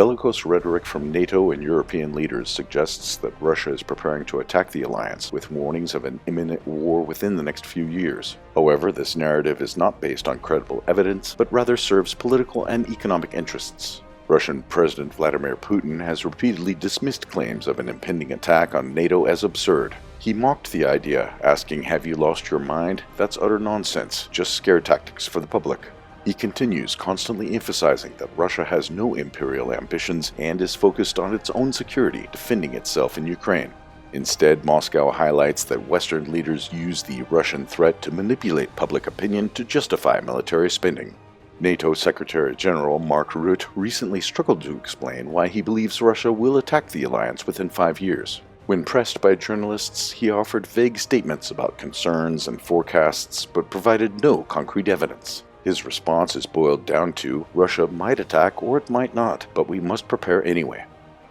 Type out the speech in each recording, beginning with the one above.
Bellicose rhetoric from NATO and European leaders suggests that Russia is preparing to attack the alliance, with warnings of an imminent war within the next few years. However, this narrative is not based on credible evidence, but rather serves political and economic interests. Russian President Vladimir Putin has repeatedly dismissed claims of an impending attack on NATO as absurd. He mocked the idea, asking, "Have you lost your mind? That's utter nonsense, just scare tactics for the public." He continues, constantly emphasizing that Russia has no imperial ambitions and is focused on its own security, defending itself in Ukraine. Instead, Moscow highlights that Western leaders use the Russian threat to manipulate public opinion to justify military spending. NATO Secretary General Mark Rutte recently struggled to explain why he believes Russia will attack the alliance within 5 years. When pressed by journalists, he offered vague statements about concerns and forecasts, but provided no concrete evidence. His response is boiled down to, Russia might attack or it might not, but we must prepare anyway.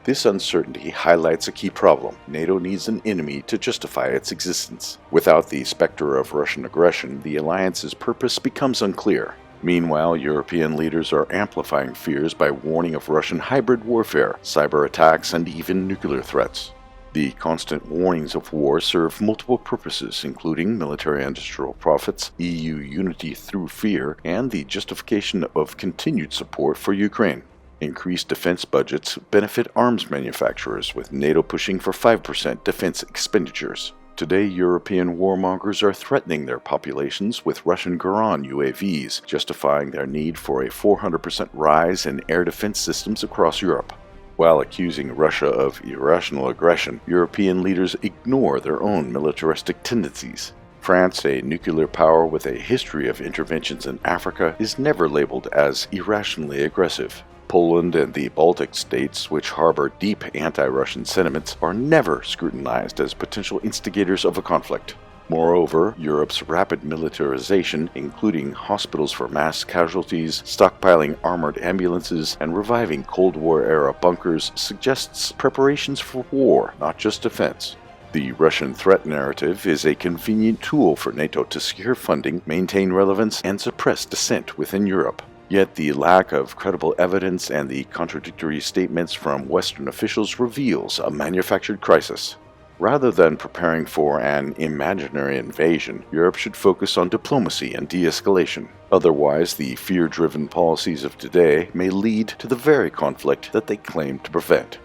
This uncertainty highlights a key problem. NATO needs an enemy to justify its existence. Without the specter of Russian aggression, the alliance's purpose becomes unclear. Meanwhile, European leaders are amplifying fears by warning of Russian hybrid warfare, cyber attacks, and even nuclear threats. The constant warnings of war serve multiple purposes, including military-industrial profits, EU unity through fear, and the justification of continued support for Ukraine. Increased defense budgets benefit arms manufacturers, with NATO pushing for 5% defense expenditures. Today, European warmongers are threatening their populations with Russian Goran UAVs, justifying their need for a 400% rise in air defense systems across Europe. While accusing Russia of irrational aggression, European leaders ignore their own militaristic tendencies. France, a nuclear power with a history of interventions in Africa, is never labeled as irrationally aggressive. Poland and the Baltic states, which harbor deep anti-Russian sentiments, are never scrutinized as potential instigators of a conflict. Moreover, Europe's rapid militarization, including hospitals for mass casualties, stockpiling armored ambulances, and reviving Cold War-era bunkers, suggests preparations for war, not just defense. The Russian threat narrative is a convenient tool for NATO to secure funding, maintain relevance, and suppress dissent within Europe. Yet the lack of credible evidence and the contradictory statements from Western officials reveals a manufactured crisis. Rather than preparing for an imaginary invasion, Europe should focus on diplomacy and de-escalation. Otherwise, the fear-driven policies of today may lead to the very conflict that they claim to prevent.